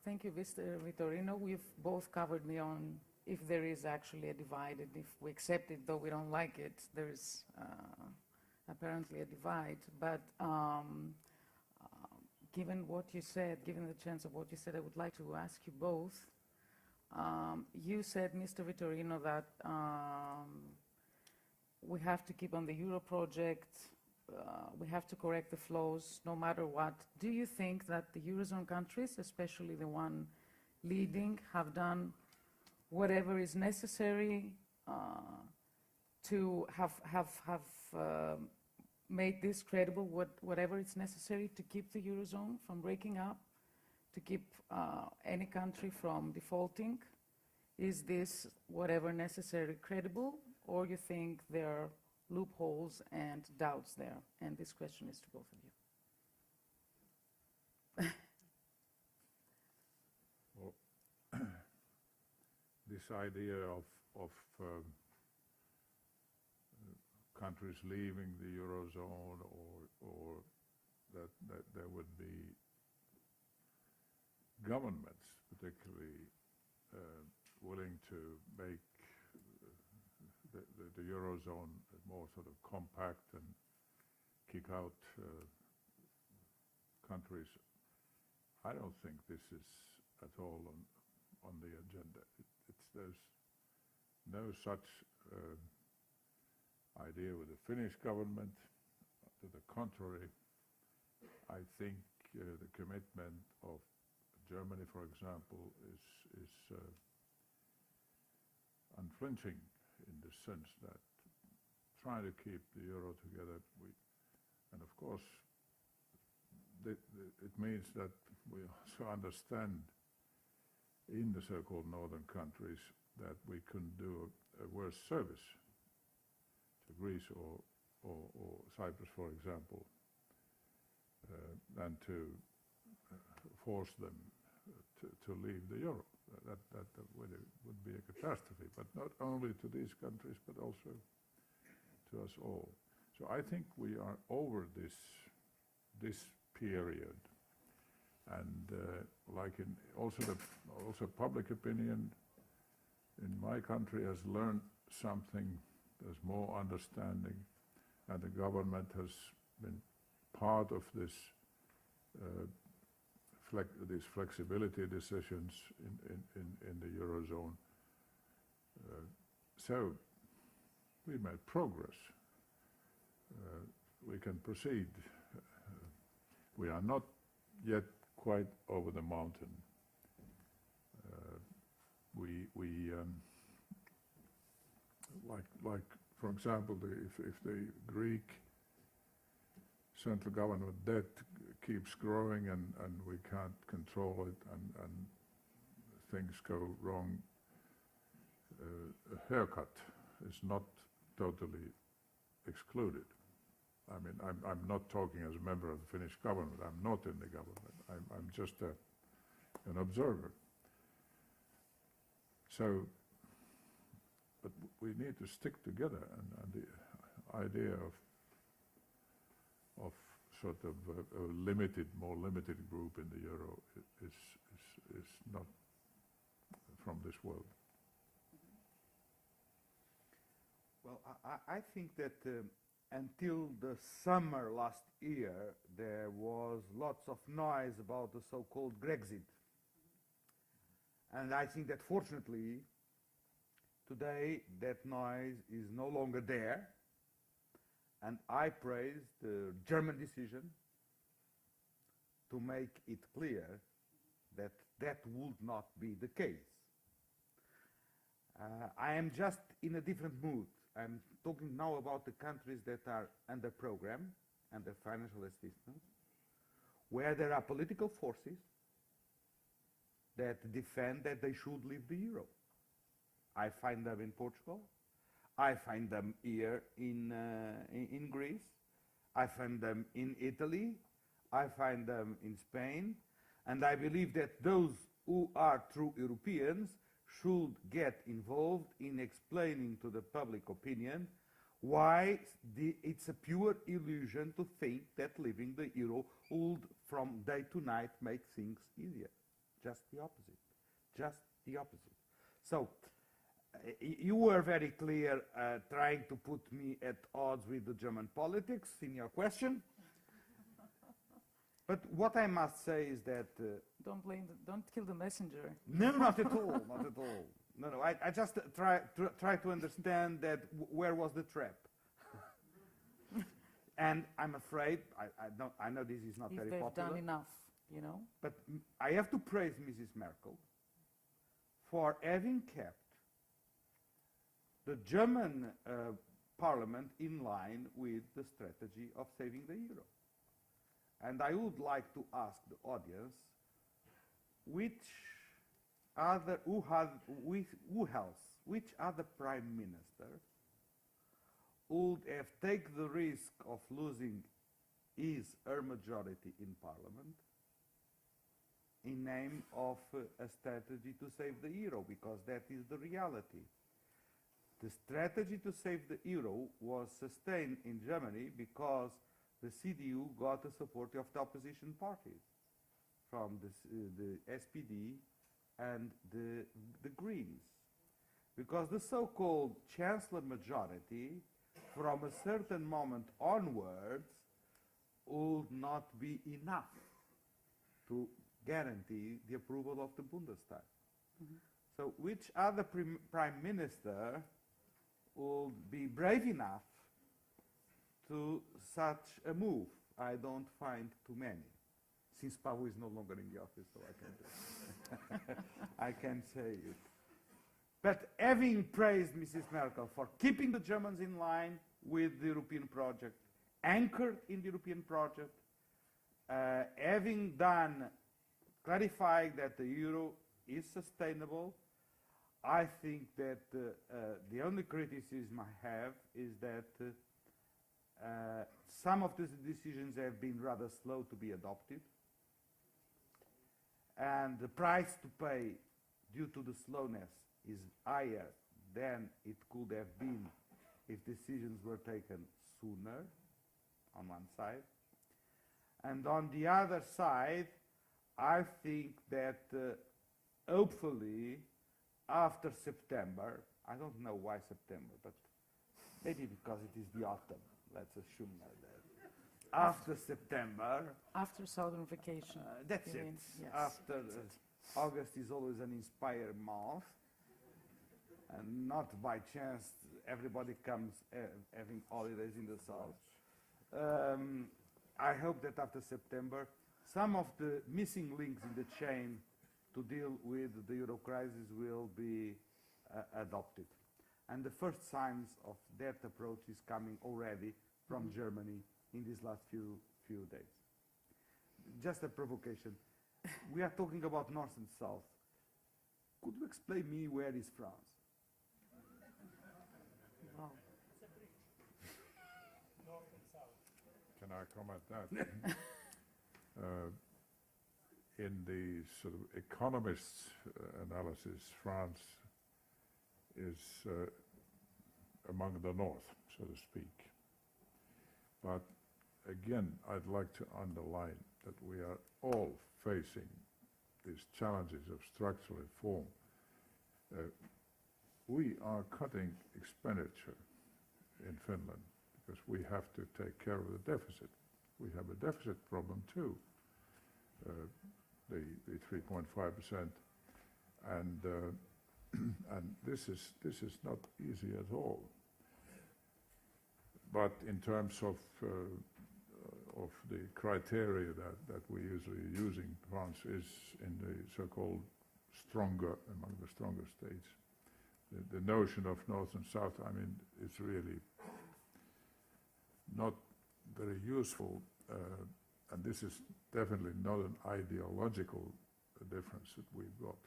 Thank you, Mr. Vitorino. We've both covered me on if there is actually a divide, and if we accept it, though we don't like it, there is apparently a divide. But given what you said, given the chance of what you said, I would like to ask you both. You said, Mr. Vitorino, that we have to keep on the Euro project, we have to correct the flaws no matter what. Do you think that the Eurozone countries, especially the one leading, have done whatever is necessary to have made this credible, whatever is necessary to keep the Eurozone from breaking up, to keep any country from defaulting? Is this whatever necessary credible, or you think there are loopholes and doubts there? And this question is to both of you. Well, this idea of countries leaving the Eurozone, or that there would be governments particularly willing to make the Eurozone more sort of compact and kick out countries. I don't think this is at all on the agenda. There's no such idea with the Finnish government. To the contrary, I think the commitment of Germany, for example, is unflinching in the sense that trying to keep the euro together, and of course it means that we also understand in the so-called northern countries that we can do a worse service to Greece or Cyprus, for example, than to force them to leave the euro. That would be a catastrophe, but not only to these countries, but also to us all. So I think we are over this period, and like in also public opinion in my country has learned something. There's more understanding, and the government has been part of this. These flexibility decisions in the Eurozone. So we made progress. We can proceed. We are not yet quite over the mountain. Like for example, if the Greek central government debt keeps growing and we can't control it and things go wrong, a haircut is not totally excluded. I mean, I'm not talking as a member of the Finnish government. I'm not in the government. I'm just an observer. So, but we need to stick together, and the idea of sort of a more limited group in the euro is not from this world. Well, I think that until the summer last year, there was lots of noise about the so-called Grexit. And I think that fortunately, today that noise is no longer there. And I praise the German decision to make it clear that that would not be the case. I am just in a different mood. I'm talking now about the countries that are under program, under financial assistance, where there are political forces that defend that they should leave the euro. I find them in Portugal. I find them here in Greece. I find them in Italy. I find them in Spain. And I believe that those who are true Europeans should get involved in explaining to the public opinion why it's a pure illusion to think that leaving the euro would from day to night make things easier. Just the opposite. Just the opposite. So you were very clear trying to put me at odds with the German politics in your question. But what I must say is that... don't kill the messenger. No, not at all, not at all. No, no, I just try to understand that where was the trap. And I'm afraid, I know this is not very popular. If they've done enough, you know. But I have to praise Mrs. Merkel for having kept the German parliament in line with the strategy of saving the euro. And I would like to ask the audience, which other prime minister would have taken the risk of losing her majority in parliament in name of a strategy to save the euro, because that is the reality. The strategy to save the euro was sustained in Germany because the CDU got the support of the opposition parties, from the SPD and the Greens. Because the so-called chancellor majority, from a certain moment onwards, would not be enough to guarantee the approval of the Bundestag. Mm-hmm. So which other prime minister would be brave enough to such a move? I don't find too many. Since Paavo is no longer in the office, so I can say it. But having praised Mrs. Merkel for keeping the Germans in line with the European project, anchored in the European project, having clarified that the euro is sustainable, I think that the only criticism I have is that some of these decisions have been rather slow to be adopted, and the price to pay due to the slowness is higher than it could have been if decisions were taken sooner, on one side. And on the other side, I think that hopefully after September, I don't know why September, but maybe because it is the autumn, let's assume that. After September... After southern vacation. That's it. Yes. After August is always an inspired month, and not by chance everybody comes having holidays in the south. I hope that after September, some of the missing links in the chain to deal with the euro crisis will be adopted. And the first signs of that approach is coming already from Germany in these last few days. Just a provocation. We are talking about North and South. Could you explain me where is France? Wow. North and South. Can I comment that? In the sort of economist's analysis, France is among the North, so to speak. But again, I'd like to underline that we are all facing these challenges of structural reform. We are cutting expenditure in Finland because we have to take care of the deficit. We have a deficit problem too, the 3.5%, and this is not easy at all. But in terms of the criteria that we usually using, France is in the so-called stronger, among the stronger states. The notion of North and South, I mean, it's really not very useful, and this is definitely not an ideological difference that we've got.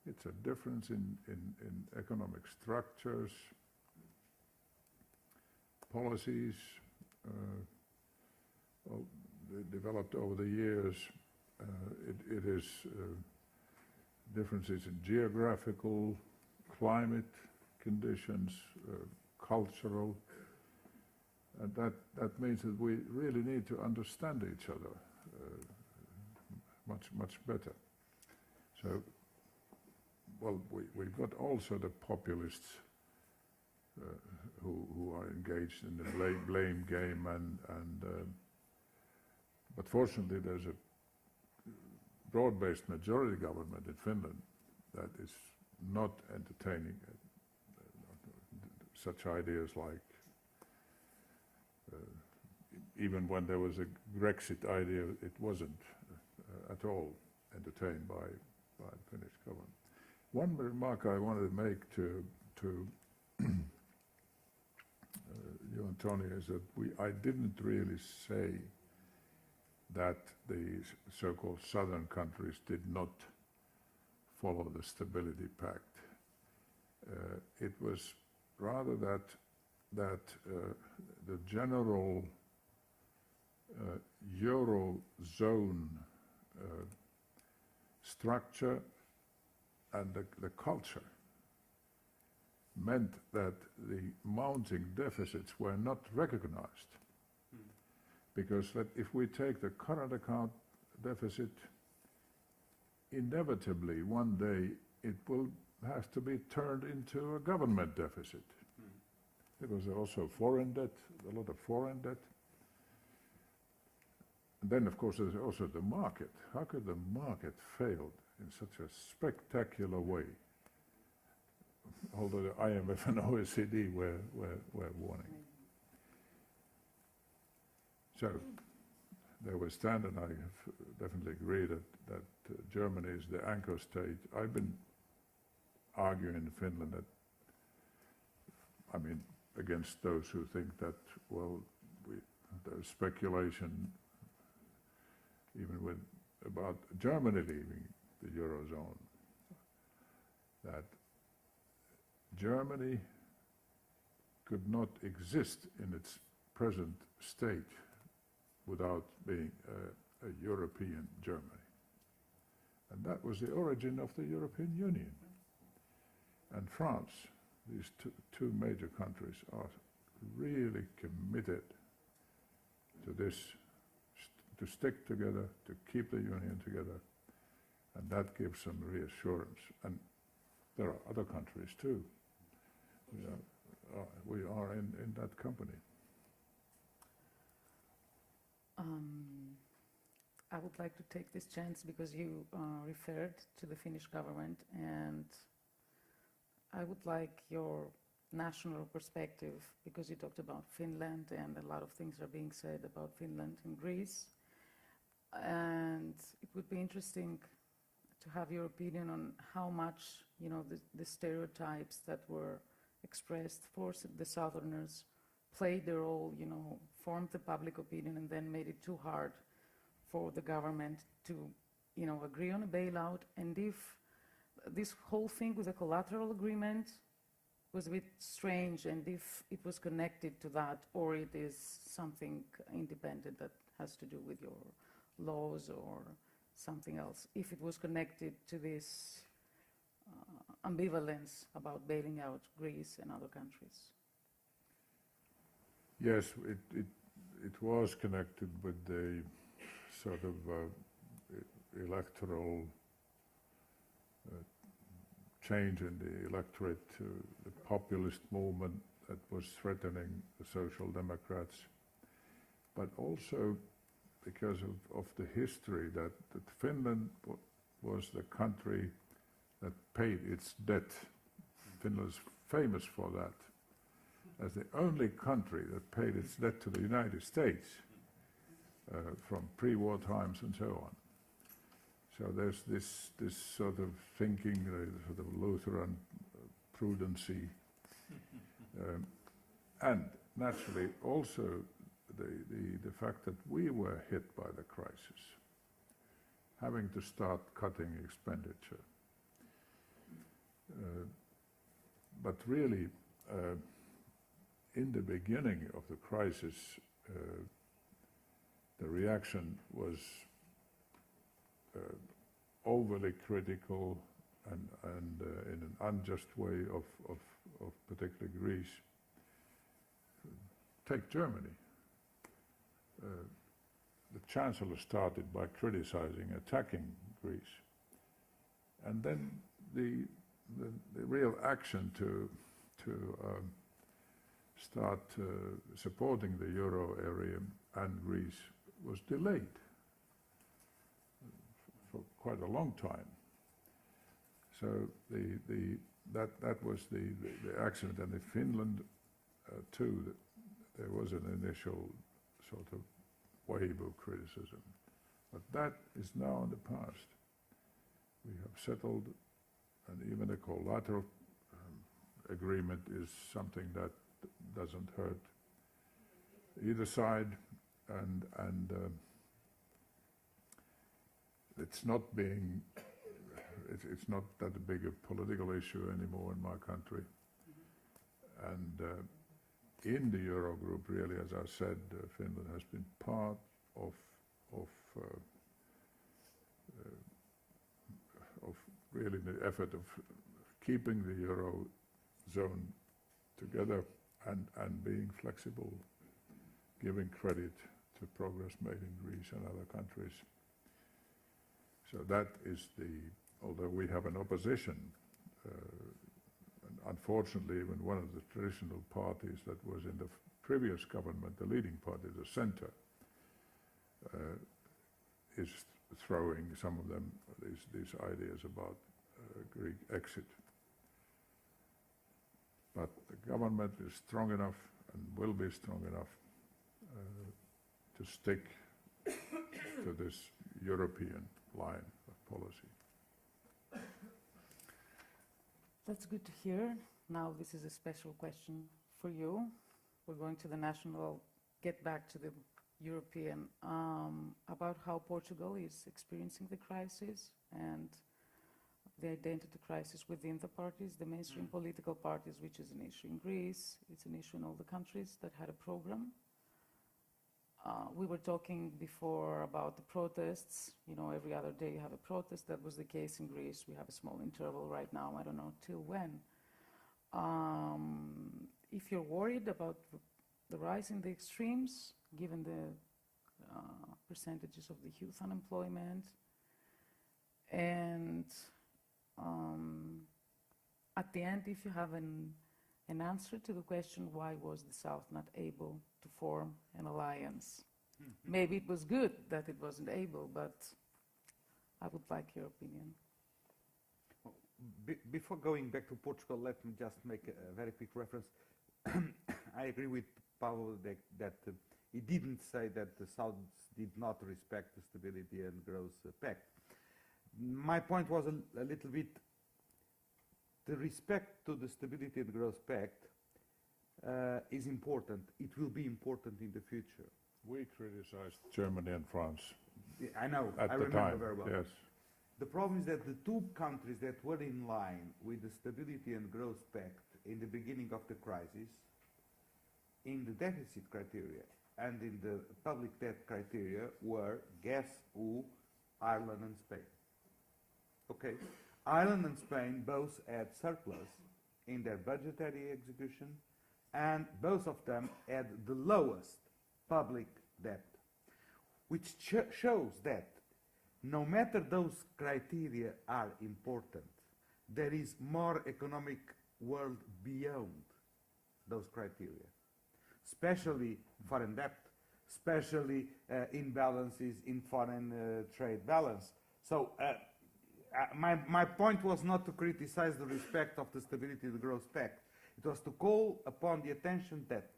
It's a difference in economic structures, policies developed over the years. It is differences in geographical, climate conditions, cultural, and that means that we really need to understand each other much better. So, well, we've got also the populists who are engaged in the blame game, but fortunately there's a broad-based majority government in Finland that is not entertaining such ideas like, even when there was a Brexit idea, it wasn't at all entertained by the Finnish government. One remark I wanted to make to you, António, is that I didn't really say that the so-called southern countries did not follow the Stability Pact. It was rather that the general Eurozone structure and the culture meant that the mounting deficits were not recognized. Because if we take the current account deficit, inevitably one day it will have to be turned into a government deficit. Because there's also foreign debt, a lot of foreign debt. And then, of course, there's also the market. How could the market fail in such a spectacular way? Although the IMF and OECD were warning. So, there we stand, and I definitely agree that Germany is the anchor state. I've been arguing in Finland that, I mean, against those who think that, well, there's speculation even about Germany leaving the Eurozone, that Germany could not exist in its present state without being a European Germany. And that was the origin of the European Union. And France, these two major countries, are really committed to this, to stick together, to keep the Union together, and that gives some reassurance. And there are other countries too. We are in that company. I would like to take this chance because you referred to the Finnish government, and I would like your national perspective, because you talked about Finland and a lot of things are being said about Finland and Greece. And it would be interesting to have your opinion on how much, you know, the stereotypes that were expressed for the Southerners played their role, you know, formed the public opinion and then made it too hard for the government to, you know, agree on a bailout. And if this whole thing with the collateral agreement was a bit strange, and if it was connected to that, or it is something independent that has to do with your laws or something else, if it was connected to this ambivalence about bailing out Greece and other countries. Yes, it was connected with the sort of electoral change in the electorate, the populist movement that was threatening the Social Democrats, but also because of the history that Finland was the country that paid its debt. Finland is famous for that, as the only country that paid its debt to the United States from pre-war times and so on. So there's this sort of thinking, sort of Lutheran prudency, and naturally also the fact that we were hit by the crisis, having to start cutting expenditure. But really, in the beginning of the crisis, the reaction was overly critical and in an unjust way of particularly Greece. Take Germany. The Chancellor started by criticizing, attacking Greece. And then the real action to start supporting the euro area and Greece was delayed for quite a long time. So that was the accident, and in Finland too, there was an initial sort of wave of criticism, but that is now in the past. We have settled, and even a collateral agreement is something that doesn't hurt either side, and it's not being. It's not that big a political issue anymore in my country, and in the Eurogroup, really, as I said, Finland has been part of really the effort of keeping the Eurozone together and being flexible, giving credit to progress made in Greece and other countries. So that is although we have an opposition, and unfortunately even one of the traditional parties that was in the previous government, the leading party, the centre, is throwing some of them these ideas about Greek exit. But the government is strong enough and will be strong enough to stick to this European line of policy. That's good to hear. Now this is a special question for you. We're going to the national, get back to the European, about how Portugal is experiencing the crisis and the identity crisis within the parties, the mainstream political parties, which is an issue in Greece. It's an issue in all the countries that had a program. We were talking before about the protests. You know, every other day you have a protest. That was the case in Greece. We have a small interval right now. I don't know till when. If you're worried about the rise in the extremes, given the percentages of the youth unemployment, and at the end, if you have an answer to the question, why was the South not able to form an alliance? Maybe it was good that it wasn't able, but I would like your opinion. Before going back to Portugal, let me just make a very quick reference. I agree with Paavo that he didn't say that the South did not respect the Stability and Growth Pact. My point was a little bit the respect to the Stability and Growth Pact is important. It will be important in the future. We criticized Germany and France. I know, I remember very well. Yes. The problem is that the two countries that were in line with the Stability and Growth Pact in the beginning of the crisis, in the deficit criteria and in the public debt criteria, were, guess who, Ireland and Spain. Okay, Ireland and Spain both had surplus in their budgetary execution, and both of them had the lowest public debt, which shows that no matter those criteria are important, there is more economic world beyond those criteria, especially foreign debt, especially imbalances in foreign trade balance. So my point was not to criticize the respect of the Stability and Growth Pact. It was to call upon the attention that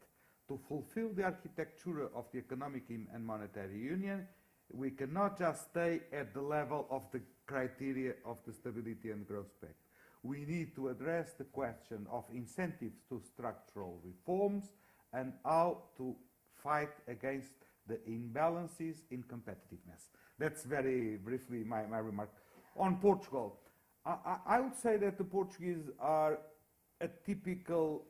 to fulfill the architecture of the economic and monetary union, we cannot just stay at the level of the criteria of the Stability and Growth Pact. We need to address the question of incentives to structural reforms and how to fight against the imbalances in competitiveness. That's very briefly my remark. On Portugal, I would say that the Portuguese are a typical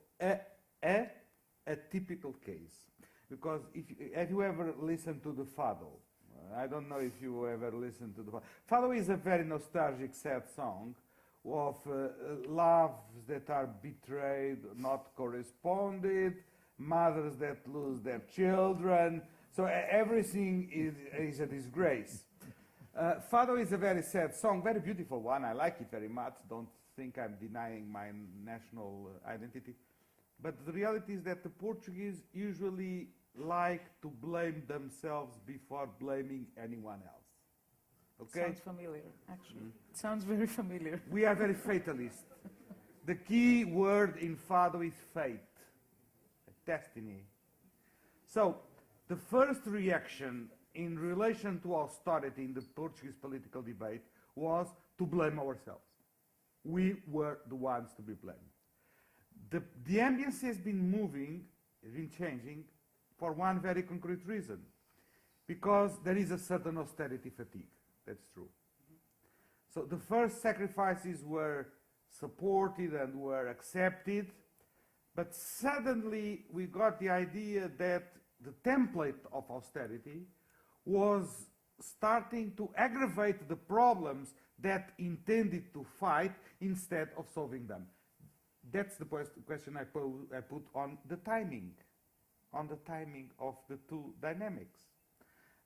case, because have you ever listened to the Fado? I don't know if you ever listened to the Fado. Fado is a very nostalgic, sad song of loves that are betrayed, not corresponded, mothers that lose their children. So everything is a disgrace. Fado is a very sad song, very beautiful one. I like it very much. Don't think I'm denying my national identity. But the reality is that the Portuguese usually like to blame themselves before blaming anyone else. Okay? Sounds familiar, actually. It sounds very familiar. We are very fatalist. The key word in Fado is fate, destiny. So, the first reaction in relation to austerity in the Portuguese political debate was to blame ourselves. We were the ones to be blamed. The ambience has been moving, has been changing for one very concrete reason. Because there is a certain austerity fatigue. That's true. So the first sacrifices were supported and were accepted, but suddenly we got the idea that the template of austerity was starting to aggravate the problems that intended to fight instead of solving them. That's the question I put on the timing of the two dynamics.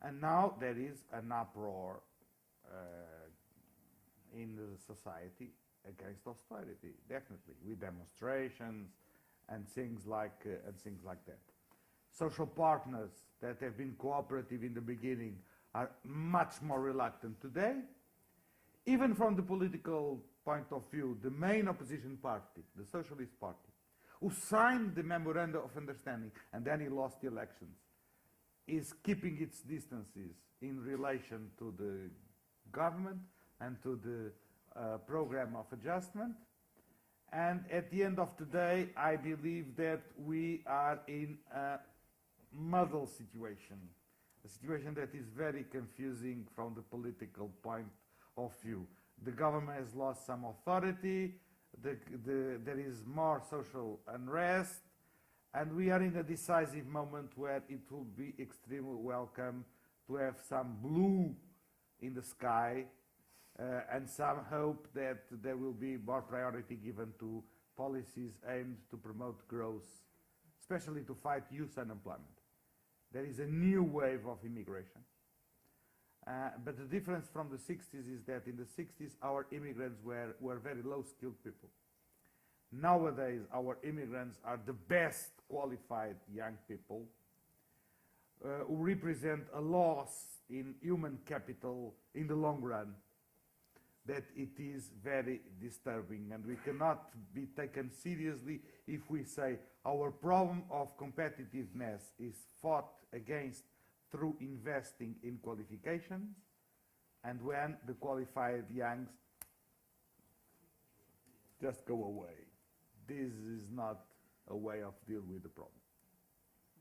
And now there is an uproar in the society against austerity, definitely, with demonstrations and things like that. Social partners that have been cooperative in the beginning are much more reluctant today. Even from the political point of view, the main opposition party, the Socialist Party, who signed the Memorandum of Understanding and then he lost the elections, is keeping its distances in relation to the government and to the program of adjustment. And at the end of the day, I believe that we are in a muddle situation, a situation that is very confusing from the political point of view. The government has lost some authority, there is more social unrest, and we are in a decisive moment where it will be extremely welcome to have some blue in the sky and some hope that there will be more priority given to policies aimed to promote growth, especially to fight youth unemployment. There is a new wave of immigration. But the difference from the 60s is that in the 60s our immigrants were very low-skilled people. Nowadays our immigrants are the best qualified young people who represent a loss in human capital in the long run that it is very disturbing, and we cannot be taken seriously if we say our problem of competitiveness is fought against through investing in qualifications, and when the qualified youngs just go away. This is not a way of dealing with the problem,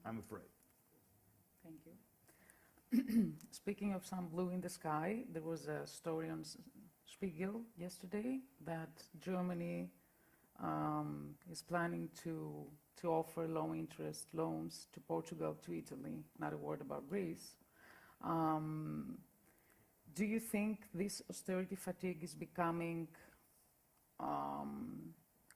I'm afraid. Thank you. Speaking of some blue in the sky, there was a story on Spiegel yesterday that Germany is planning to offer low-interest loans to Portugal, to Italy, not a word about Greece. Do you think this austerity fatigue is becoming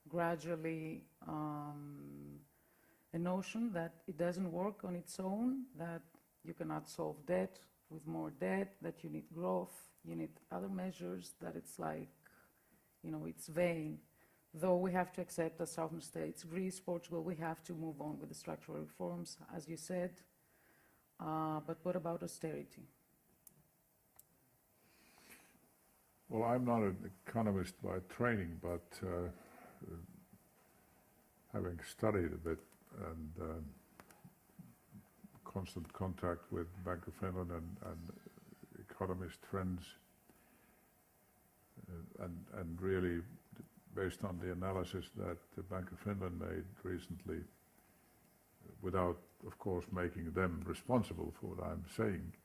gradually a notion that it doesn't work on its own, that you cannot solve debt with more debt, that you need growth, you need other measures, that it's like, you know, it's vain. Though we have to accept as southern states, Greece, Portugal, we have to move on with the structural reforms, as you said. But what about austerity? Well, I'm not an economist by training, but having studied a bit and constant contact with Bank of Finland and economist friends, and really based on the analysis that the Bank of Finland made recently, without, of course, making them responsible for what I'm saying,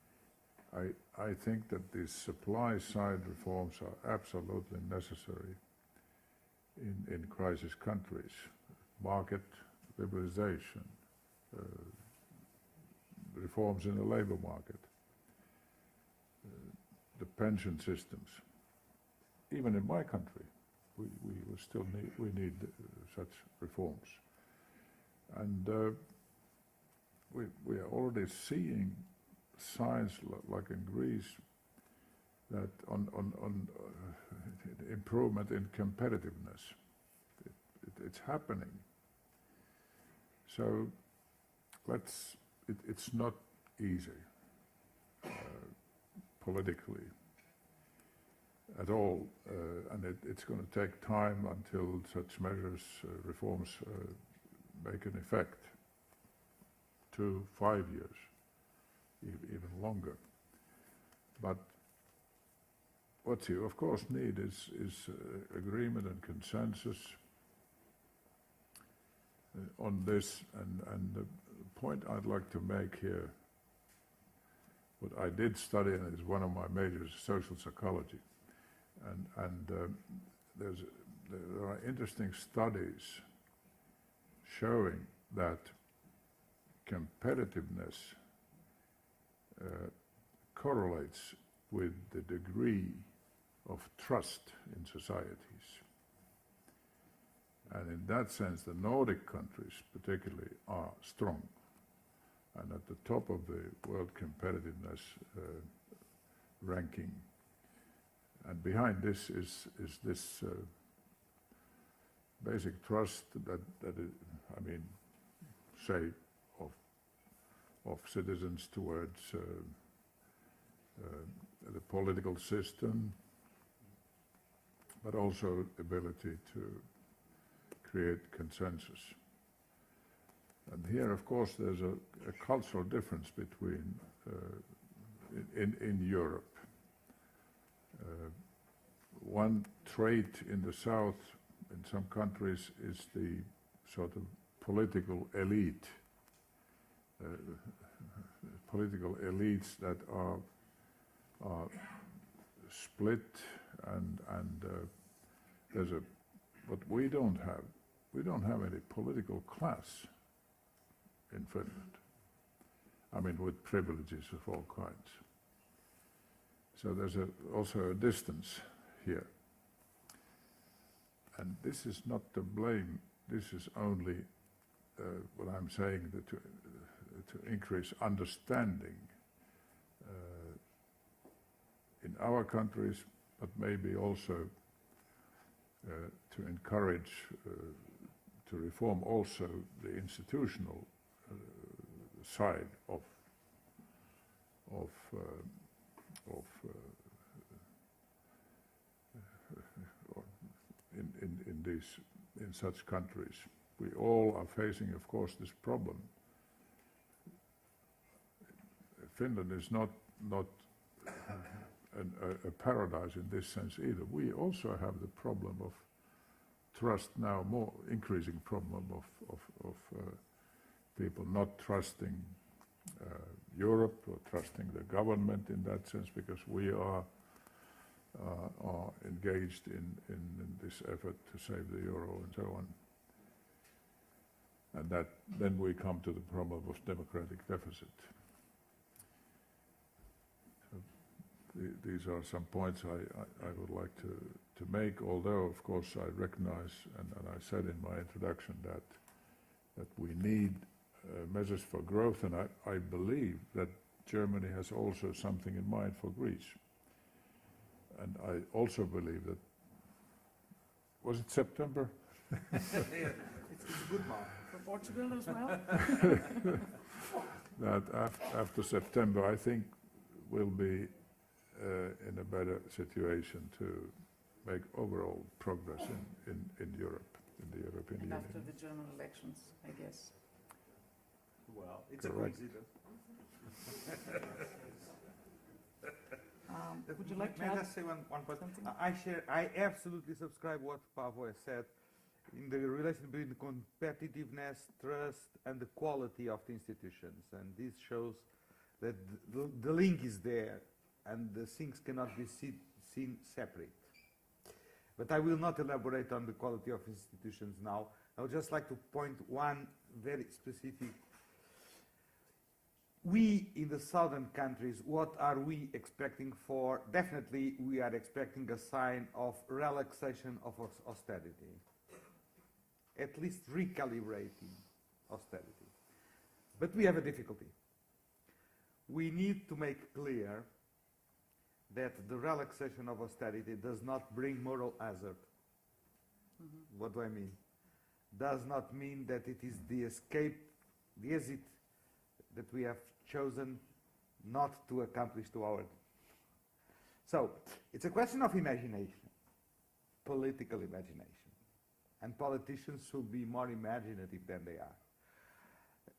I think that these supply-side reforms are absolutely necessary in crisis countries. Market liberalization, reforms in the labor market, the pension systems. Even in my country, we still need such reforms. And we are already seeing signs, like in Greece, that on improvement in competitiveness. It's happening. So it's not easy politically at all, and it's going to take time until such measures, reforms make an effect. 2, 5 years, even longer. But what you of course need is agreement and consensus on this, and the point I'd like to make here, what I did study, and is one of my majors, social psychology, and there are interesting studies showing that competitiveness correlates with the degree of trust in societies. And in that sense, the Nordic countries particularly are strong and at the top of the world competitiveness ranking. And behind this is this basic trust that I mean, say, of citizens towards the political system, but also ability to create consensus. And here, of course, there's a cultural difference between in Europe. One trait in the South, in some countries, is the sort of political elite, political elites that are split, and there's a, but we don't have any political class in Finland. I mean, with privileges of all kinds. So there's also a distance here. And this is not to blame, this is only what I'm saying, that to increase understanding in our countries, but maybe also to encourage, to reform also the institutional side of in such countries. We all are facing, of course, this problem. Finland is not a paradise in this sense either. We also have the problem of trust now, more increasing problem of people not trusting Europe or trusting the government in that sense, because we are engaged in this effort to save the euro and so on. And that then we come to the problem of democratic deficit. So these are some points I would like to make, although of course I recognize, and I said in my introduction, that we need measures for growth, and I believe that Germany has also something in mind for Greece. And I also believe that, was it September? It's a good month. For Portugal as well? That after September, I think we'll be in a better situation to make overall progress in Europe, in the European Union. After the German elections, I guess. Well, it's Correct. a coincidence. Would you like to May I add just say one point? something? I absolutely subscribe what Paavo has said in the relation between competitiveness, trust, and the quality of the institutions. And this shows that the link is there, and the things cannot be seen separate. But I will not elaborate on the quality of institutions now. I would just like to point one very specific. We in the southern countries, what are we expecting for? Definitely we are expecting a sign of relaxation of austerity, at least recalibrating austerity. But we have a difficulty. We need to make clear that the relaxation of austerity does not bring moral hazard. What do I mean? Does not mean that it is the escape, the exit that we have chosen not to accomplish to our. So, it's a question of imagination, political imagination. And politicians should be more imaginative than they are.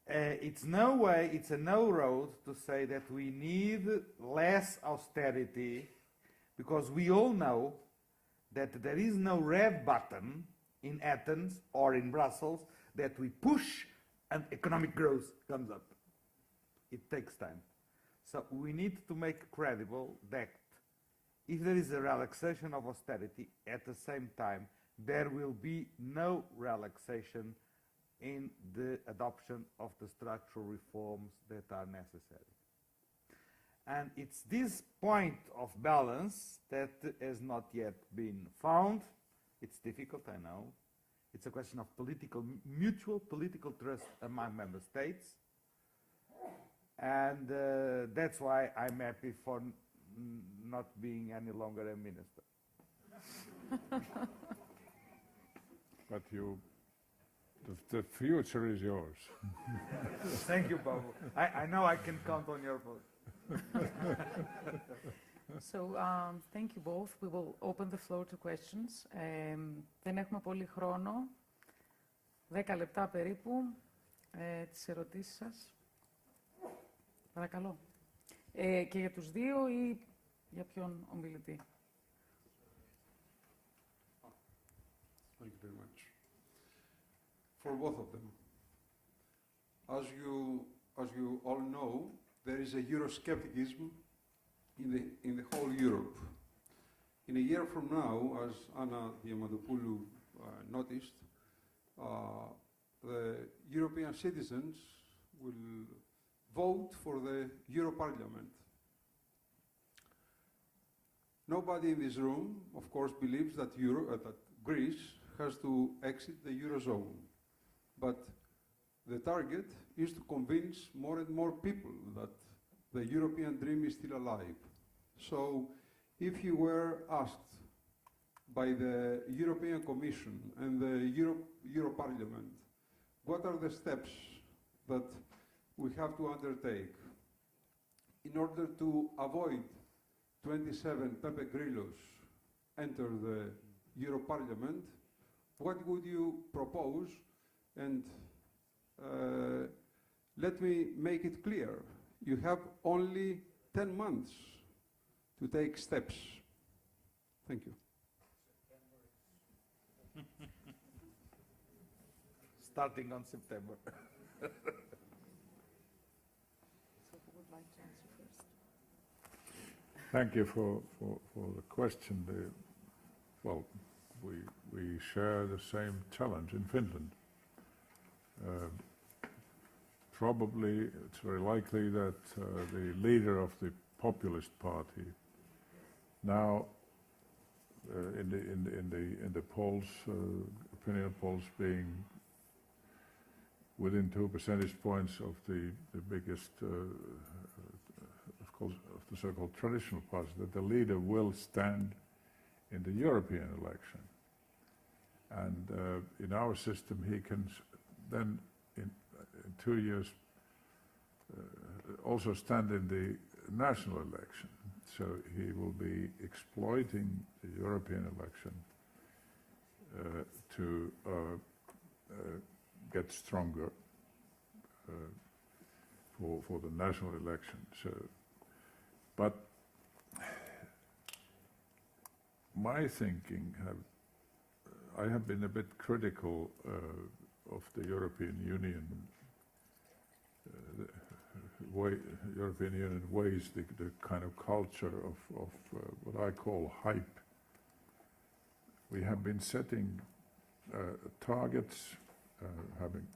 It's no way, it's a no road to say that we need less austerity, because we all know that there is no red button in Athens or in Brussels that we push and economic growth comes up. It takes time. So we need to make credible that if there is a relaxation of austerity, at the same time, there will be no relaxation in the adoption of the structural reforms that are necessary. And it's this point of balance that has not yet been found. It's difficult, I know. It's a question of mutual political trust among member states. And that's why I'm happy for not being any longer a minister. But the future is yours. Thank you, Paavo. I know I can count on your vote. So, thank you both. We will open the floor to questions. Δεν έχουμε πολύ χρόνο. 10 λεπτά περίπου. Τις ερωτήσεις σας. Παρακαλώ. Και για τους δύο ή για ποιον ομιλητή? Thank you very much. For both of them. As you all know, there is a Euroscepticism in the whole Europe. In a year from now, as Anna Diamantopoulou noticed, the European citizens will vote for the Euro Parliament. Nobody in this room, of course, believes that Greece has to exit the Eurozone. But the target is to convince more and more people that the European dream is still alive. So if you were asked by the European Commission and the Euro Parliament, what are the steps that we have to undertake in order to avoid 27 Pepe Grillos enter the Euro Parliament, what would you propose? And let me make it clear. You have only 10 months to take steps. Thank you. Starting on September. So who would like to answer first? Thank you for the question. Well, we share the same challenge in Finland. Probably it's very likely that the leader of the populist party now in the polls, opinion polls, being within 2 percentage points of the biggest, of course, of the so-called traditional parties, that the leader will stand in the European election. And in our system, he can then, in 2 years, also stand in the national election. So he will be exploiting the European election to get stronger for the national election. So, but my thinking, I have been a bit critical of the European Union. European Union ways, the kind of culture of what I call hype. We have been setting targets, having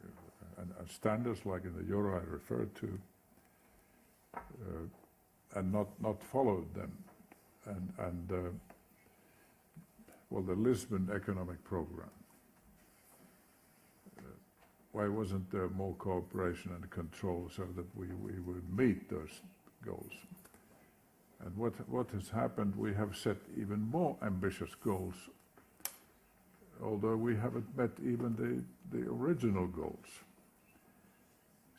and standards like in the Euro I referred to, and not followed them. And well, the Lisbon economic program. Why wasn't there more cooperation and control so that we would meet those goals? And what has happened, we have set even more ambitious goals, although we haven't met even the original goals.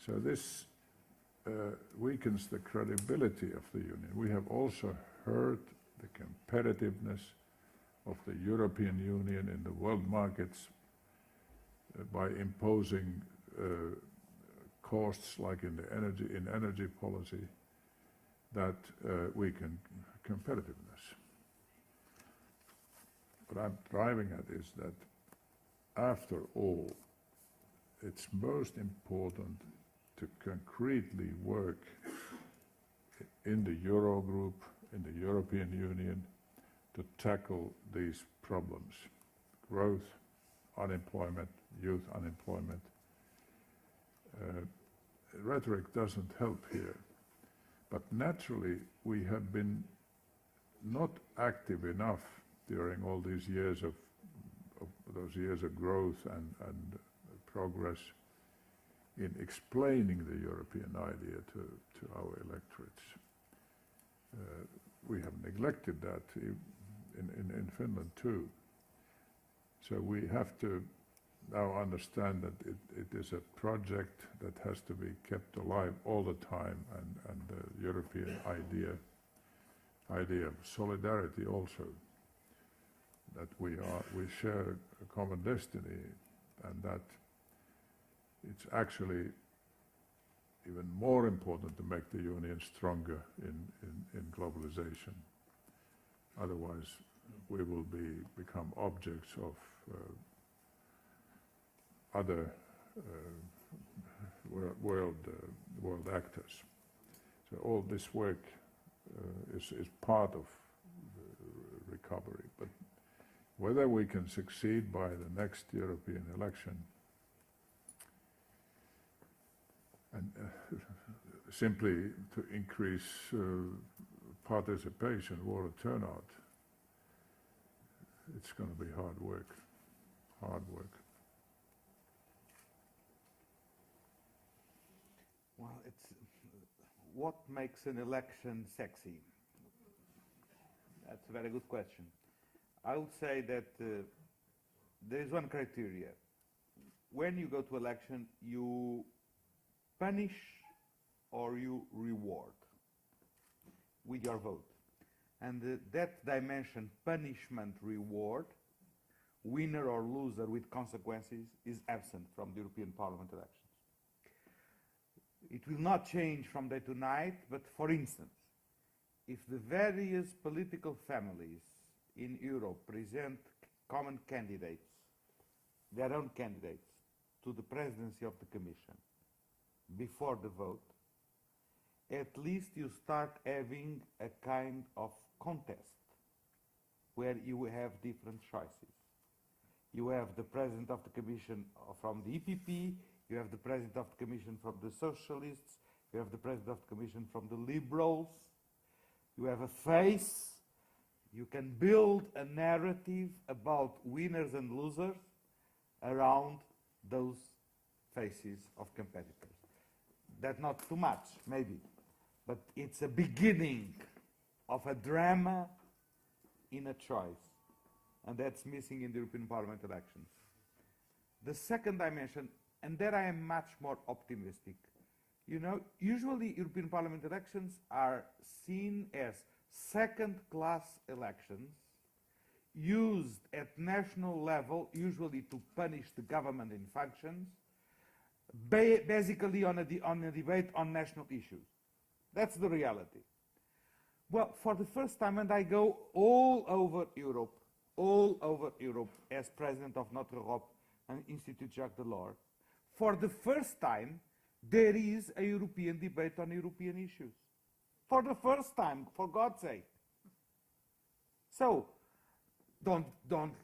So this weakens the credibility of the Union. We have also hurt the competitiveness of the European Union in the world markets by imposing costs like in energy policy that weaken competitiveness. What I'm driving at is that after all, it's most important to concretely work in the Eurogroup, in the European Union, to tackle these problems: growth, unemployment, youth unemployment. Rhetoric doesn't help here, but naturally we have been not active enough during all these years of growth and progress in explaining the European idea to our electorates. We have neglected that in Finland too. So we have to now understand that it is a project that has to be kept alive all the time, and the European idea of solidarity also, that we share a common destiny, and that it's actually even more important to make the Union stronger in globalization. Otherwise, we will become objects of other world actors. So all this work is part of the recovery. But whether we can succeed by the next European election and simply to increase participation, voter turnout, it's going to be hard work. Well, it's what makes an election sexy? That's a very good question. I would say that there is one criteria. When you go to election, you punish or you reward with your vote. And that dimension, punishment, reward, winner or loser with consequences, is absent from the European Parliament elections. It will not change from day to night, but for instance, if the various political families in Europe present common candidates, their own candidates, to the presidency of the Commission before the vote, at least you start having a kind of contest where you have different choices. You have the president of the Commission from the EPP, you have the president of the Commission from the Socialists, you have the president of the Commission from the Liberals, you have a face, you can build a narrative about winners and losers around those faces of competitors. That's not too much, maybe, but it's a beginning of a drama in a choice, and that's missing in the European Parliament elections. The second dimension, and there I am much more optimistic. You know, usually European Parliament elections are seen as second-class elections used at national level, usually to punish the government in functions, basically on a debate on national issues. That's the reality. Well, for the first time, and I go all over Europe as president of Notre Europe and Institute Jacques Delors, for the first time, there is a European debate on European issues. For the first time, for God's sake. So,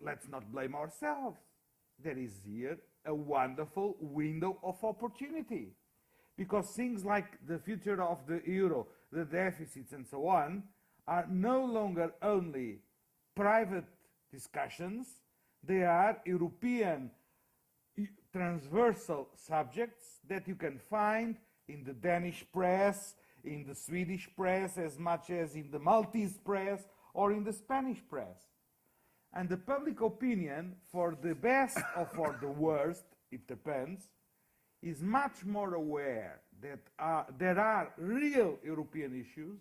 let's not blame ourselves. There is here a wonderful window of opportunity. Because things like the future of the euro, the deficits and so on, are no longer only private discussions, they are European transversal subjects that you can find in the Danish press, in the Swedish press as much as in the Maltese press or in the Spanish press. And the public opinion, for the best or for the worst, it depends, is much more aware that there are real European issues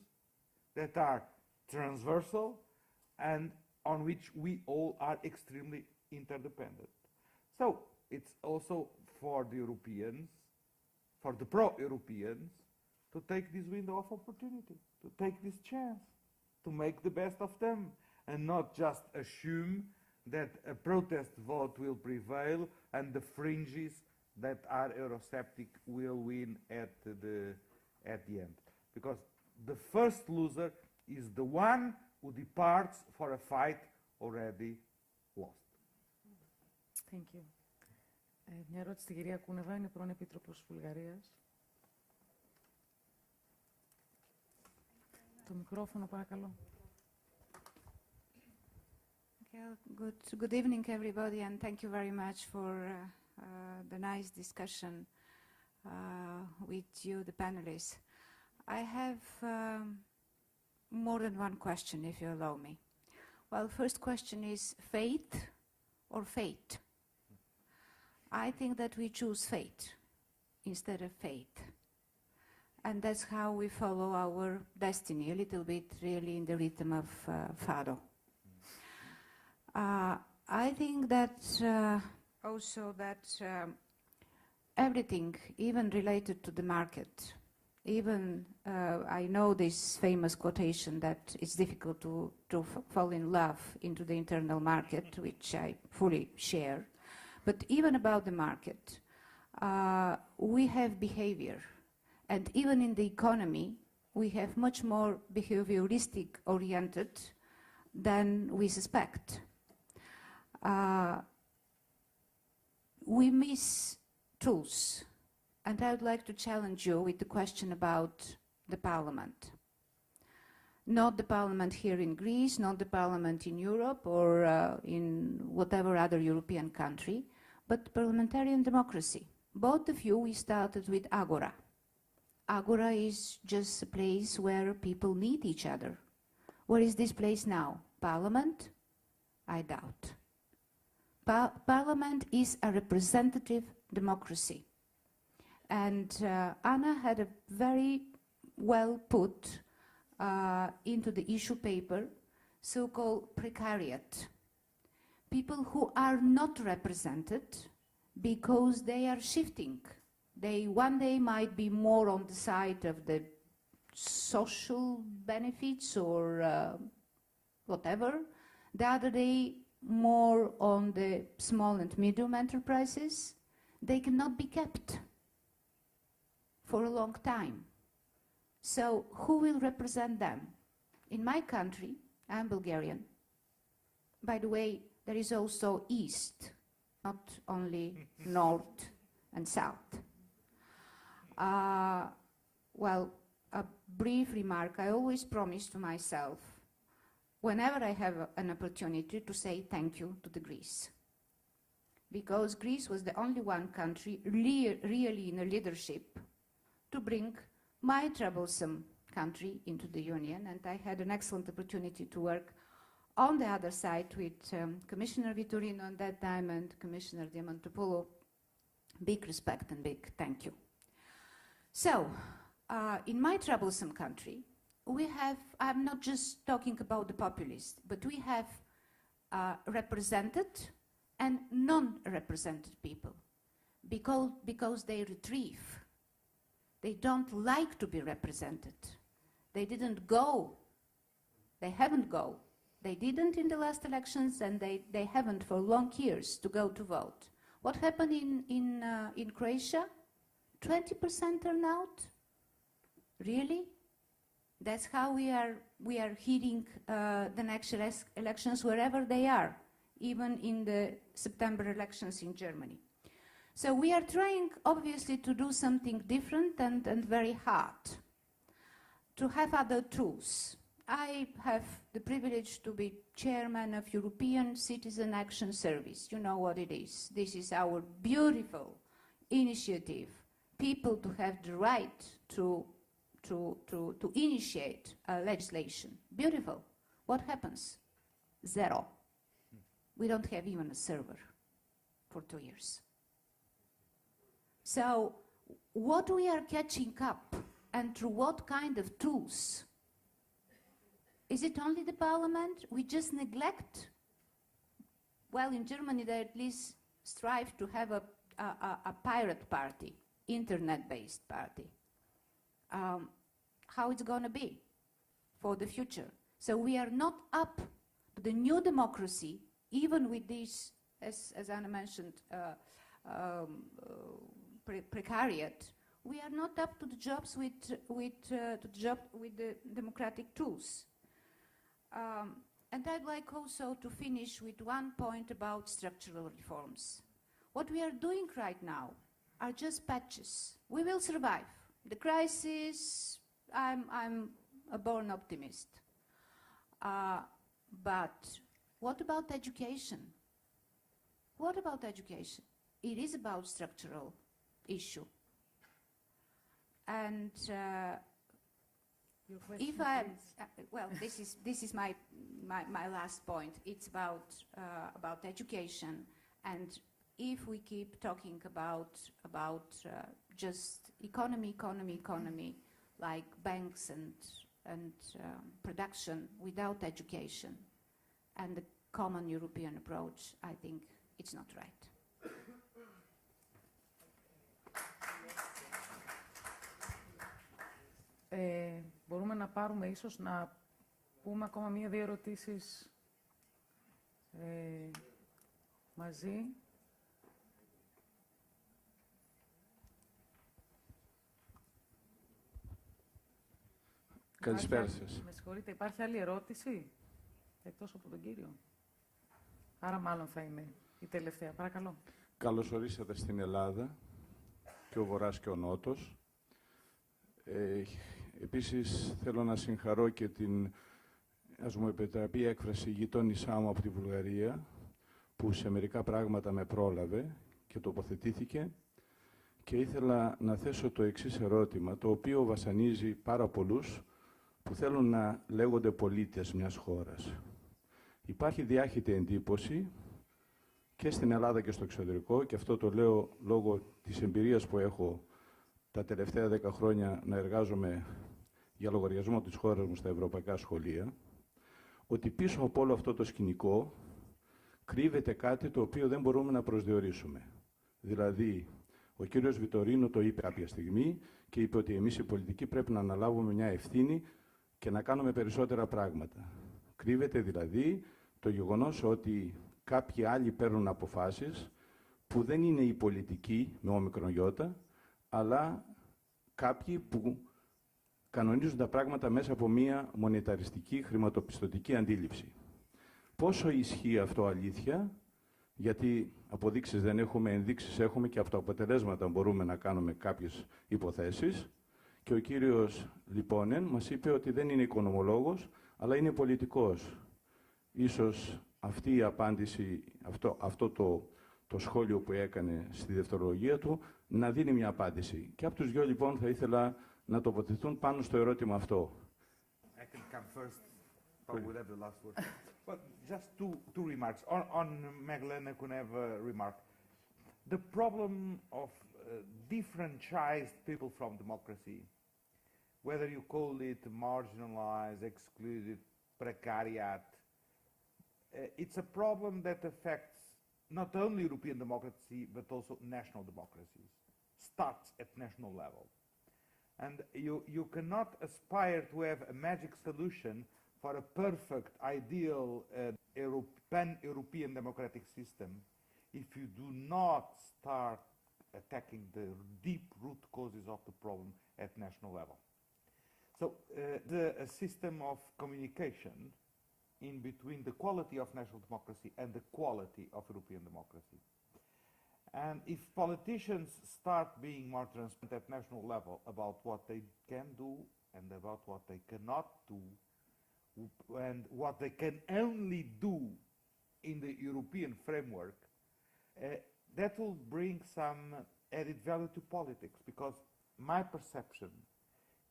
that are transversal and on which we all are extremely interdependent. So it's also for the Europeans, for the pro-Europeans, to take this window of opportunity, to take this chance, to make the best of them, and not just assume that a protest vote will prevail and the fringes that are Eurosceptic will win at the end. Because the first loser is the one who departs for a fight already lost. Thank you. Μια ερώτηση στην κυρία Κούνεβα, είναι πρώην Επίτροπος της Βουλγαρίας. Το μικρόφωνο, παρακαλώ. Good evening, everybody, and thank you very much for the nice discussion with you, the panelists. I have more than one question, if you allow me. Well, first question is faith or fate? I think that we choose fate instead of faith. And that's how we follow our destiny, a little bit really in the rhythm of Fado. I think that also that everything, even related to the market, even I know this famous quotation that it's difficult to fall in love into the internal market, which I fully share. But even about the market, we have behavior. And even in the economy, we have much more behavioristic oriented than we suspect. We miss tools. And I would like to challenge you with the question about the parliament. Not the parliament here in Greece, not the parliament in Europe or in whatever other European country, but parliamentarian democracy. Both of you, we started with Agora. Agora is just a place where people meet each other. Where is this place now? Parliament? I doubt. Parliament is a representative democracy. And Anna had a very well put into the issue paper, so-called precariat. People who are not represented because they are shifting. They one day might be more on the side of the social benefits or whatever. The other day, more on the small and medium enterprises. They cannot be kept for a long time. So who will represent them? In my country, I'm Bulgarian. By the way, there is also East, not only North and South. Well, a brief remark. I always promise to myself, whenever I have an opportunity, to say thank you to the Greece. Because Greece was the only one country really in a leadership to bring my troublesome country into the Union, and I had an excellent opportunity to work on the other side with Commissioner Vitorino at that time and Commissioner Diamantopoulou. Big respect and big thank you. So, in my troublesome country, we have, I'm not just talking about the populists, but we have represented and non-represented people because they retrieve. They don't like to be represented. They didn't go. They haven't go. They didn't in the last elections, and they haven't for long years to go to vote. What happened in Croatia? 20% turnout? Really? That's how we are heading the next elections wherever they are, even in the September elections in Germany. So we are trying, obviously, to do something different and very hard, to have other tools. I have the privilege to be chairman of European Citizen Action Service. You know what it is. This is our beautiful initiative, people to have the right to to initiate legislation. Beautiful. What happens? Zero. We don't have even a server for 2 years. So what we are catching up, and through what kind of tools? Is it only the parliament? We just neglect? Well, in Germany, they at least strive to have a pirate party, internet-based party. How it's going to be for the future? So we are not up to the new democracy, even with these, as Anna mentioned, precariat. We are not up to the jobs with the democratic tools. And I'd like also to finish with one point about structural reforms. What we are doing right now are just patches. We will survive. The crisis, I'm a born optimist. But what about education? What about education? It is about structural issue. And Your question, if I, please. well, this is my last point. It's about education, and if we keep talking about just economy, like banks and production without education and the common European approach, I think it's not right. Μπορούμε να πάρουμε ίσως να πούμε ακόμα μία-δύο ερωτήσεις μαζί. Καλησπέρα σας. Με συγχωρείτε, υπάρχει άλλη ερώτηση εκτός από τον κύριο? Άρα μάλλον θα είναι η τελευταία. Παρακαλώ. Καλώς ορίσατε στην Ελλάδα, και ο Βορράς και ο Νότος. Επίσης, θέλω να συγχαρώ και την, ας μου επιτραπεί, έκφραση γειτόνισά μου από τη Βουλγαρία, που σε μερικά πράγματα με πρόλαβε και τοποθετήθηκε, και ήθελα να θέσω το εξής ερώτημα, το οποίο βασανίζει πάρα πολλούς που θέλουν να λέγονται πολίτες μιας χώρας. Υπάρχει διάχυτη εντύπωση και στην Ελλάδα και στο εξωτερικό, και αυτό το λέω λόγω της εμπειρίας που έχω τα τελευταία 10 χρόνια να εργάζομαι για λογαριασμό της χώρας μου στα ευρωπαϊκά σχολεία, ότι πίσω από όλο αυτό το σκηνικό κρύβεται κάτι το οποίο δεν μπορούμε να προσδιορίσουμε. Δηλαδή, ο κύριος Βιτορίνο το είπε κάποια στιγμή και είπε ότι εμείς οι πολιτικοί πρέπει να αναλάβουμε μια ευθύνη και να κάνουμε περισσότερα πράγματα. Κρύβεται δηλαδή το γεγονός ότι κάποιοι άλλοι παίρνουν αποφάσεις που δεν είναι οι πολιτικοί με όμικρον γιώτα, αλλά κάποιοι που κανονίζουν τα πράγματα μέσα από μια μονεταριστική, χρηματοπιστωτική αντίληψη. Πόσο ισχύει αυτό αλήθεια, γιατί αποδείξεις δεν έχουμε, ενδείξεις έχουμε, και από τα αποτελέσματα μπορούμε να κάνουμε κάποιες υποθέσεις. Και ο κύριος Λιππόνεν μας είπε ότι δεν είναι οικονομολόγος, αλλά είναι πολιτικός. Ίσως αυτή η απάντηση, αυτό το σχόλιο που έκανε στη δευτερολογία του, να δίνει μια απάντηση. Και από τους δυο, λοιπόν, θα ήθελα να τοποθετηθούν πάνω στο ερώτημα αυτό. I can come first, but we'll have the last word. But just two remarks. On Magdalena Kuneva remark. The problem of differentialized people from democracy, whether you call it marginalized, excluded, precariat, it's a problem that affects not only European democracy, but also national democracies. Starts at national level. And you cannot aspire to have a magic solution for a perfect, ideal pan-European democratic system if you do not start attacking the deep root causes of the problem at national level. So the system of communication in between the quality of national democracy and the quality of European democracy. And if politicians start being more transparent at national level about what they can do and about what they cannot do, and what they can only do in the European framework, that will bring some added value to politics, because my perception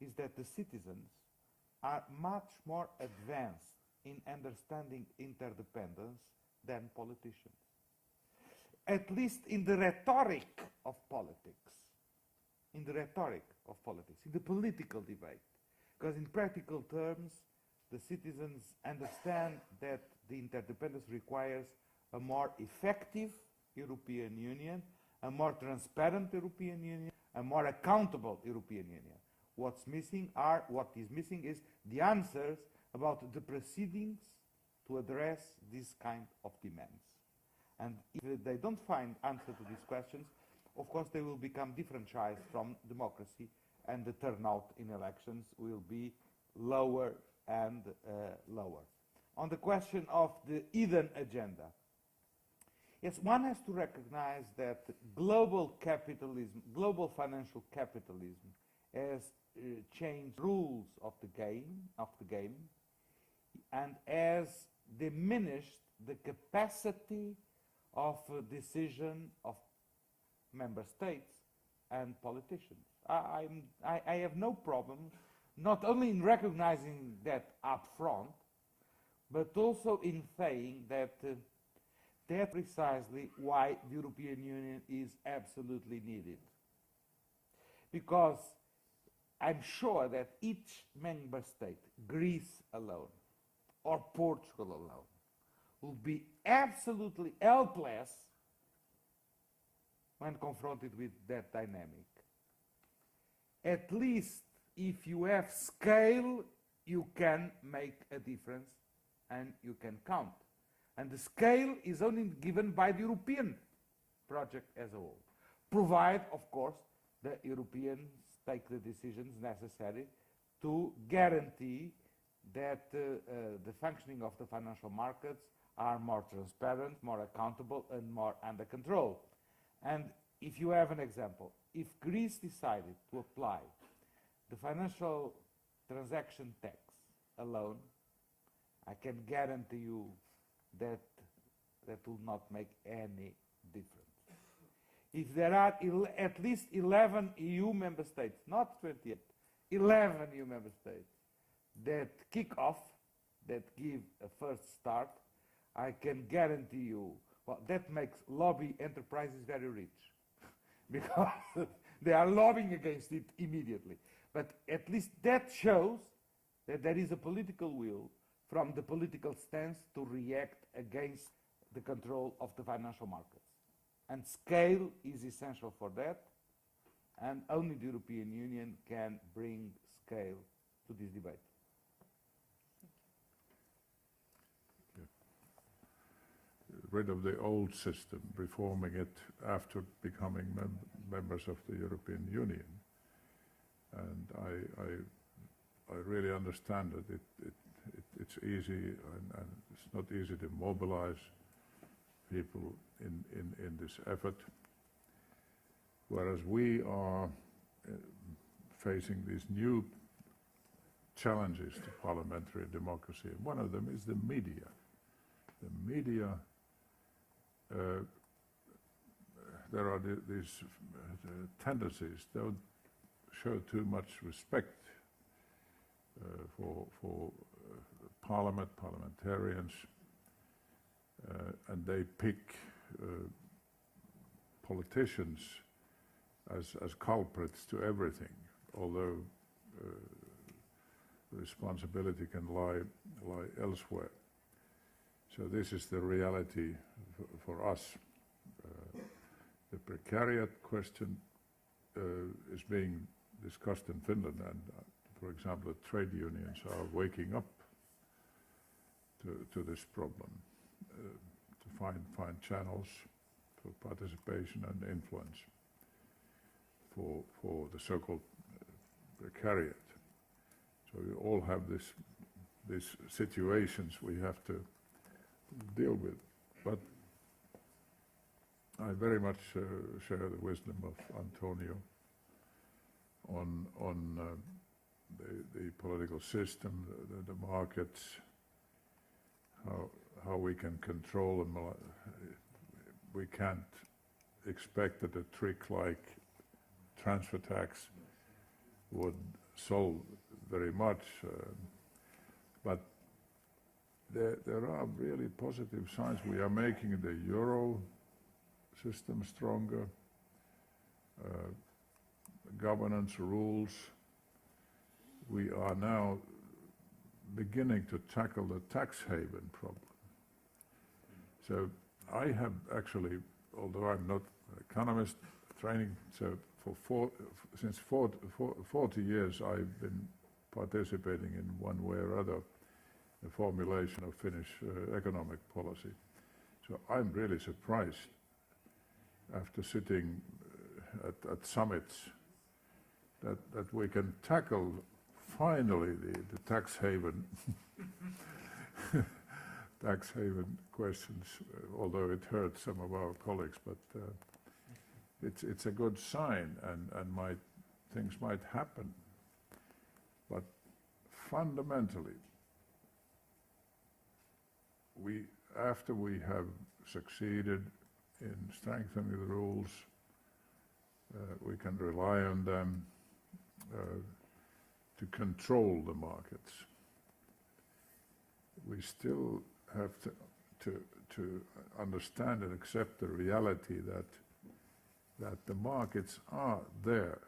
is that the citizens are much more advanced in understanding interdependence than politicians. At least in the rhetoric of politics. In the rhetoric of politics, in the political debate. Because in practical terms, the citizens understand that the interdependence requires a more effective European Union, a more transparent European Union, a more accountable European Union. What is missing is the answers about the proceedings to address this kind of demands. And if they don't find answer to these questions, of course they will become disenfranchised from democracy, and the turnout in elections will be lower and lower. On the question of the hidden agenda, yes, one has to recognize that global capitalism, global financial capitalism, has changed rules of the game, and has diminished the capacity of decision of member states and politicians. I have no problem not only in recognizing that up front, but also in saying that that's precisely why the European Union is absolutely needed. Because I'm sure that each member state, Greece alone, or Portugal alone, will be absolutely helpless when confronted with that dynamic. At least if you have scale, you can make a difference and you can count. And the scale is only given by the European project as a whole, provided, of course, the Europeans take the decisions necessary to guarantee that the functioning of the financial markets are more transparent, more accountable, and more under control. And if you have an example, if Greece decided to apply the financial transaction tax alone, I can guarantee you that that will not make any difference. If there are at least 11 EU member states, not 28, 11 EU member states that kick off, that give a first start, I can guarantee you, well, that makes lobby enterprises very rich because they are lobbying against it immediately. But at least that shows that there is a political will from the political stance to react against the control of the financial markets. And scale is essential for that, and only the European Union can bring scale to this debate. Rid of the old system, reforming it after becoming members of the European Union. And I really understand that it's easy and it's not easy to mobilize people in this effort, whereas we are facing these new challenges to parliamentary democracy. And one of them is the media. The media, there are these tendencies, don't show too much respect for parliament, parliamentarians, and they pick politicians as culprits to everything, although responsibility can lie elsewhere. So this is the reality for us. The precariat question is being discussed in Finland, and for example, the trade unions are waking up to this problem, to find channels for participation and influence for the so-called precariat. So we all have these situations we have to deal with. But I very much share the wisdom of António on the political system, the markets, how we can control them. We can't expect that a trick like transfer tax would solve very much, but there are really positive signs. We are making the euro system stronger, governance rules. We are now beginning to tackle the tax haven problem. So I have actually, although I'm not an economist training, so since 40 years I've been participating in one way or other the formulation of Finnish economic policy. So I'm really surprised after sitting at summits that we can tackle finally the tax haven tax haven questions, although it hurt some of our colleagues, but it's a good sign, and things might happen. But fundamentally, after we have succeeded in strengthening the rules, we can rely on them to control the markets. We still have to understand and accept the reality that the markets are there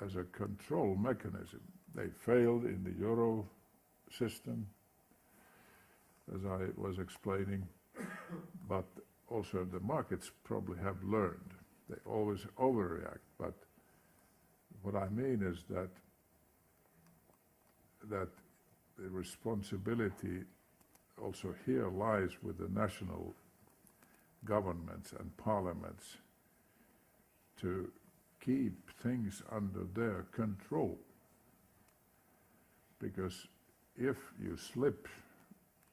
as a control mechanism. They failed in the euro system, as I was explaining, but also the markets probably have learned. They always overreact, but what I mean is that the responsibility also here lies with the national governments and parliaments to keep things under their control. Because if you slip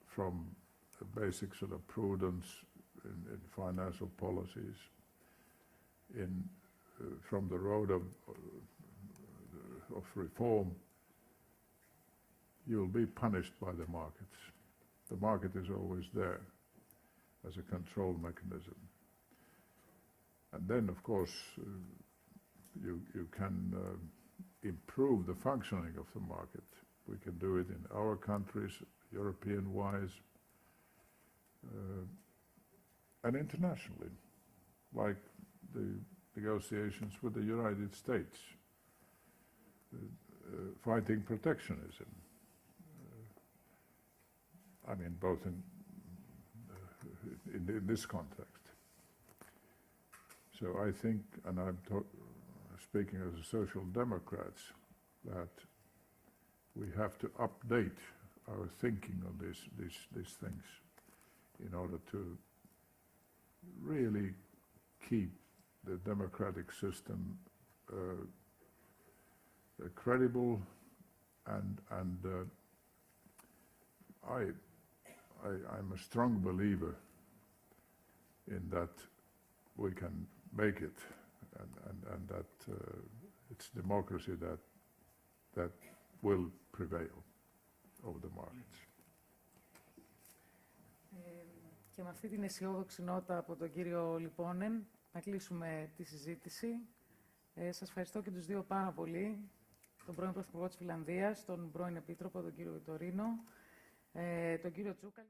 from a basic sort of prudence in financial policies, from the road of reform, you'll be punished by the markets. The market is always there as a control mechanism. And then, of course, you can improve the functioning of the market. We can do it in our countries, European-wise, and internationally, like the negotiations with the United States, fighting protectionism. I mean, both in this context. So I think, and I'm speaking as a social democrats, that we have to update our thinking on these things in order to really keep the democratic system credible, and I'm a strong believer in that we can make it, and that it's democracy that will prevail over the markets. Και με αυτή την αισιόδοξη νότα από τον κύριο Λιππόνεν, να κλείσουμε τη συζήτηση. Σας ευχαριστώ και τους δύο πάρα πολύ, τον πρώην πρωθυπουργό της Φινλανδίας, τον πρώην Επίτροπο, τον κύριο Βιτορίνο, τον κύριο Τσούκα.